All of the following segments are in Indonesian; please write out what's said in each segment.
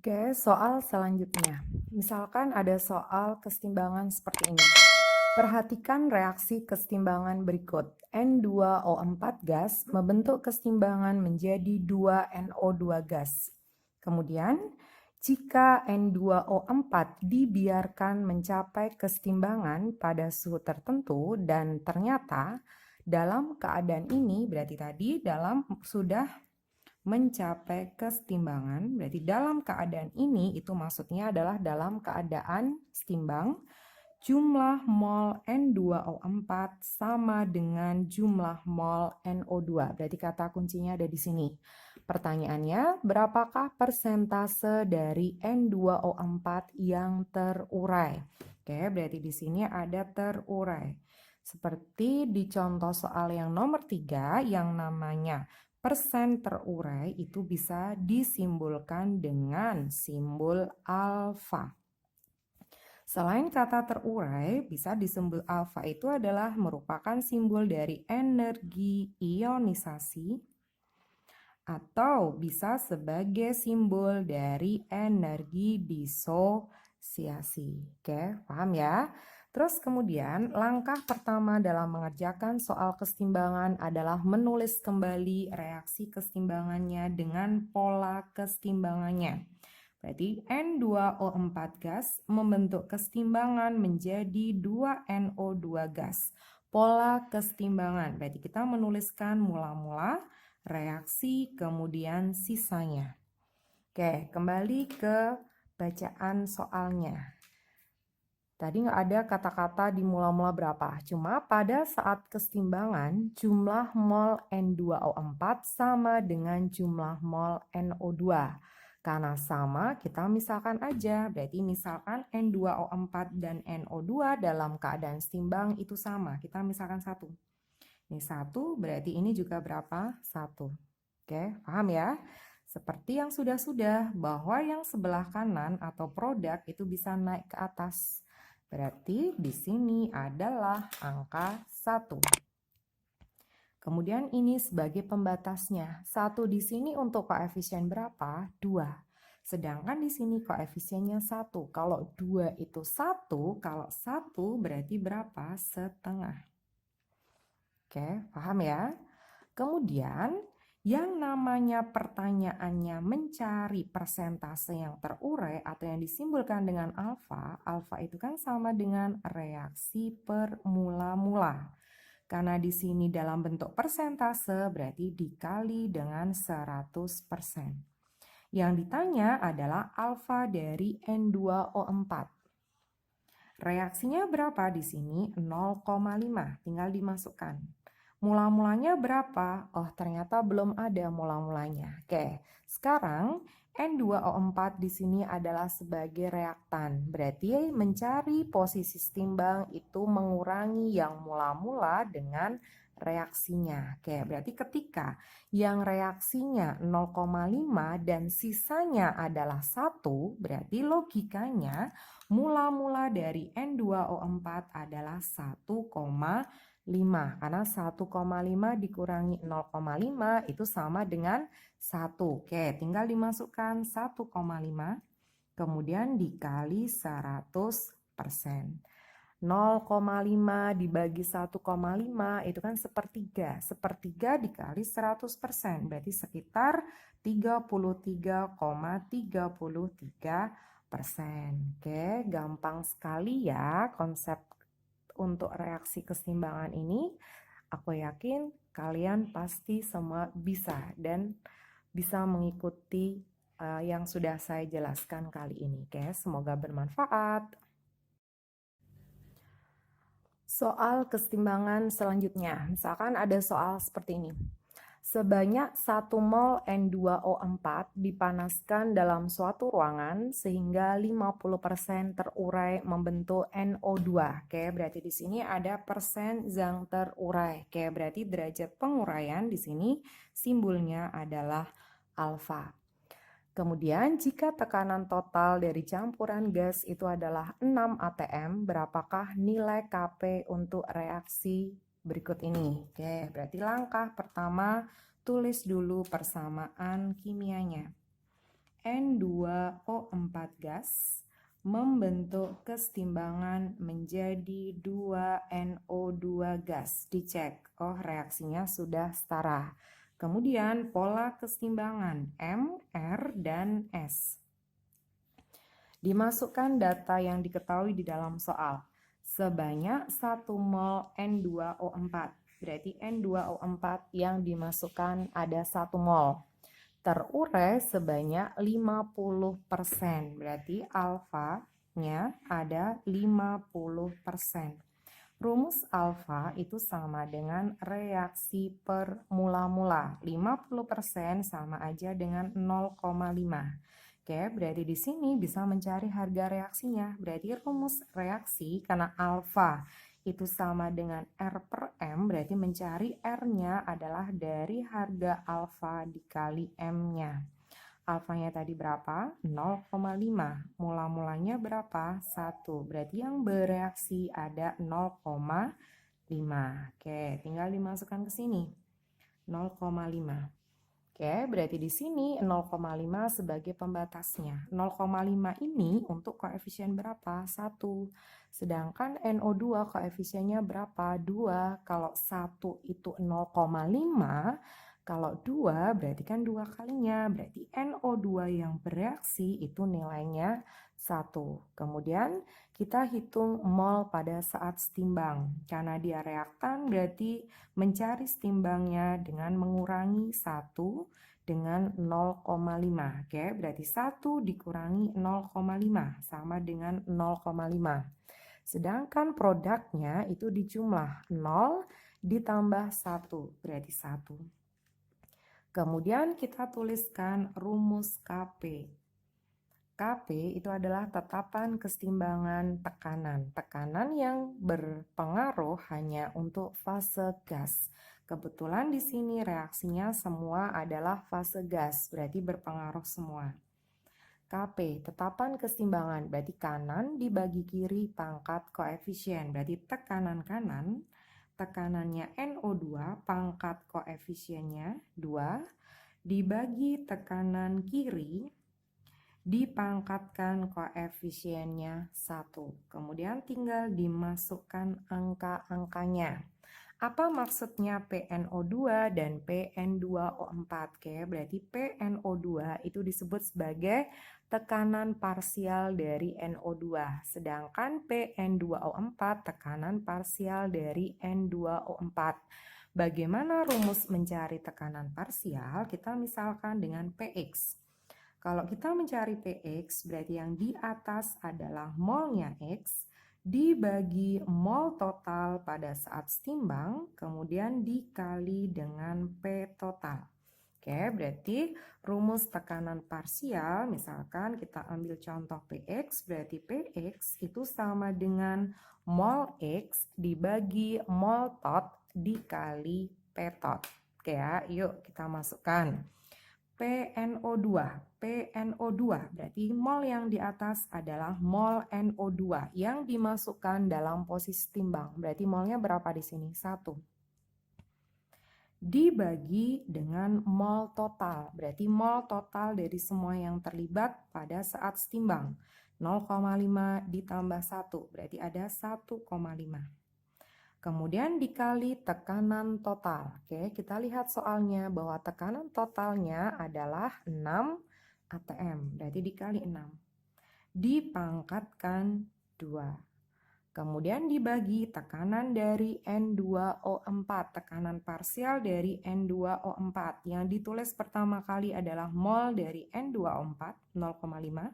Oke, soal selanjutnya. Misalkan ada soal kesetimbangan seperti ini. Perhatikan reaksi kesetimbangan berikut. N2O4 gas membentuk kesetimbangan menjadi 2NO2 gas. Kemudian, jika N2O4 dibiarkan mencapai kesetimbangan pada suhu tertentu dan ternyata dalam keadaan ini, berarti tadi sudah mencapai kesetimbangan, berarti dalam keadaan ini itu maksudnya adalah dalam keadaan setimbang, jumlah mol N2O4 sama dengan jumlah mol NO2. Berarti kata kuncinya ada di sini. Pertanyaannya, berapakah persentase dari N2O4 yang terurai? Oke, berarti di sini ada terurai. Seperti di contoh soal yang nomor 3 yang namanya persen terurai itu bisa disimbolkan dengan simbol alfa. Selain kata terurai, bisa disimbol alfa itu adalah merupakan simbol dari energi ionisasi atau bisa sebagai simbol dari energi disosiasi. Oke, paham ya? Terus kemudian langkah pertama dalam mengerjakan soal kesetimbangan adalah menulis kembali reaksi kesetimbangannya dengan pola kesetimbangannya. Berarti N2O4 gas membentuk kesetimbangan menjadi 2NO2 gas. Pola kesetimbangan, berarti kita menuliskan mula-mula, reaksi, kemudian sisanya. Oke, kembali ke bacaan soalnya. Tadi nggak ada kata-kata di mula-mula berapa, cuma pada saat kesetimbangan jumlah mol N2O4 sama dengan jumlah mol NO2. Karena sama, kita misalkan aja, berarti misalkan N2O4 dan NO2 dalam keadaan setimbang itu sama, kita misalkan 1. Ini 1, berarti ini juga berapa? 1. Oke, paham ya? Seperti yang sudah-sudah, bahwa yang sebelah kanan atau produk itu bisa naik ke atas. Berarti di sini adalah angka 1. Kemudian ini sebagai pembatasnya. 1 di sini untuk koefisien berapa? 2. Sedangkan di sini koefisiennya 1. Kalau 2 itu 1, kalau 1 berarti berapa? Setengah. Oke, paham ya? Kemudian yang namanya pertanyaannya mencari persentase yang terurai atau yang disimbolkan dengan alfa, alfa itu kan sama dengan reaksi per mula-mula. Karena di sini dalam bentuk persentase berarti dikali dengan 100%. Yang ditanya adalah alfa dari N2O4. Reaksinya berapa di sini? 0,5, tinggal dimasukkan. Mula-mulanya berapa? Oh, ternyata belum ada mula-mulanya. Oke, sekarang N2O4 di sini adalah sebagai reaktan. Berarti mencari posisi setimbang itu mengurangi yang mula-mula dengan reaksinya. Oke, berarti ketika yang reaksinya 0,5 dan sisanya adalah 1, berarti logikanya mula-mula dari N2O4 adalah 1,5 karena 1,5 dikurangi 0,5 itu sama dengan 1. Oke, tinggal dimasukkan 1,5 kemudian dikali 100%. 0,5 dibagi 1,5 itu kan sepertiga. Sepertiga dikali 100%, berarti sekitar 33,33%. Oke, gampang sekali ya konsep untuk reaksi kesetimbangan ini. Aku yakin kalian pasti semua bisa dan bisa mengikuti yang sudah saya jelaskan kali ini. Oke, semoga bermanfaat. Soal kesetimbangan selanjutnya, misalkan ada soal seperti ini. Sebanyak 1 mol N2O4 dipanaskan dalam suatu ruangan sehingga 50% terurai membentuk NO2. Oke, berarti di sini ada persen yang terurai. Oke, berarti derajat penguraian di sini simbolnya adalah alfa. Kemudian jika tekanan total dari campuran gas itu adalah 6 atm, berapakah nilai Kp untuk reaksi berikut ini? Oke, berarti langkah pertama tulis dulu persamaan kimianya. N2O4 gas membentuk kesetimbangan menjadi 2NO2 gas. Dicek, oh reaksinya sudah setara. Kemudian pola kesetimbangan M, R, dan S. Dimasukkan data yang diketahui di dalam soal. Sebanyak 1 mol N2O4. Berarti N2O4 yang dimasukkan ada 1 mol. Terurai sebanyak 50%. Berarti alfanya ada 50%. Rumus alfa itu sama dengan reaksi per mula-mula. 50% sama aja dengan 0,5. Oke, berarti di sini bisa mencari harga reaksinya. Berarti rumus reaksi karena alfa itu sama dengan R per M, berarti mencari R-nya adalah dari harga alfa dikali M-nya. Alfanya tadi berapa? 0,5. Mula-mulanya berapa? 1. Berarti yang bereaksi ada 0,5. Oke, tinggal dimasukkan ke sini. 0,5. Oke, berarti di sini 0,5 sebagai pembatasnya. 0,5 ini untuk koefisien berapa? 1. Sedangkan NO2 koefisiennya berapa? 2. Kalau 1 itu 0,5, kalau 2 berarti kan 2 kalinya. Berarti NO2 yang bereaksi itu nilainya 1. Kemudian kita hitung mol pada saat setimbang. Karena dia reaktan berarti mencari setimbangnya dengan mengurangi 1 dengan 0,5. Oke, berarti 1 dikurangi 0,5 sama dengan 0,5. Sedangkan produknya itu dijumlah 0 ditambah 1, berarti 1. Kemudian kita tuliskan rumus KP. KP itu adalah tetapan kesetimbangan tekanan. Tekanan yang berpengaruh hanya untuk fase gas. Kebetulan di sini reaksinya semua adalah fase gas, berarti berpengaruh semua. KP, tetapan kesetimbangan, berarti kanan dibagi kiri pangkat koefisien. Berarti tekanan kanan, tekanannya NO2, pangkat koefisiennya 2, dibagi tekanan kiri, dipangkatkan koefisiennya 1. Kemudian tinggal dimasukkan angka-angkanya. Apa maksudnya PNO2 dan PN2O4? Oke, berarti PNO2 itu disebut sebagai tekanan parsial dari NO2. Sedangkan PN2O4 tekanan parsial dari N2O4. Bagaimana rumus mencari tekanan parsial? Kita misalkan dengan PX. Kalau kita mencari PX, berarti yang di atas adalah molnya X, dibagi mol total pada saat setimbang, kemudian dikali dengan P total. Oke, berarti rumus tekanan parsial, misalkan kita ambil contoh PX, berarti PX itu sama dengan mol X dibagi mol tot dikali P tot. Oke ya, yuk kita masukkan. PNO2 berarti mol yang di atas adalah mol NO2 yang dimasukkan dalam posisi timbang. Berarti molnya berapa di sini? 1. Dibagi dengan mol total. Berarti mol total dari semua yang terlibat pada saat setimbang. 0,5 ditambah 1 berarti ada 1,5. Kemudian dikali tekanan total. Oke, kita lihat soalnya bahwa tekanan totalnya adalah 6 atm. Berarti dikali 6. Dipangkatkan 2. Kemudian dibagi tekanan dari N2O4. Tekanan parsial dari N2O4. Yang ditulis pertama kali adalah mol dari N2O4, 0,5.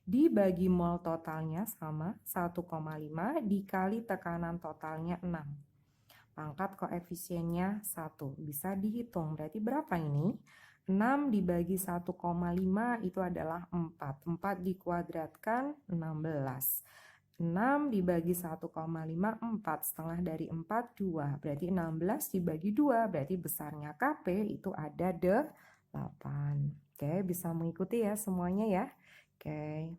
Dibagi mol totalnya sama 1,5 dikali tekanan totalnya 6. Pangkat koefisiennya 1. Bisa dihitung. Berarti berapa ini? 6 dibagi 1,5 itu adalah 4. 4 dikuadratkan 16. 6 dibagi 1,5, 4. Setengah dari 4, 2. Berarti 16 dibagi 2. Berarti besarnya KP itu ada 8. Oke, bisa mengikuti ya semuanya ya. Oke.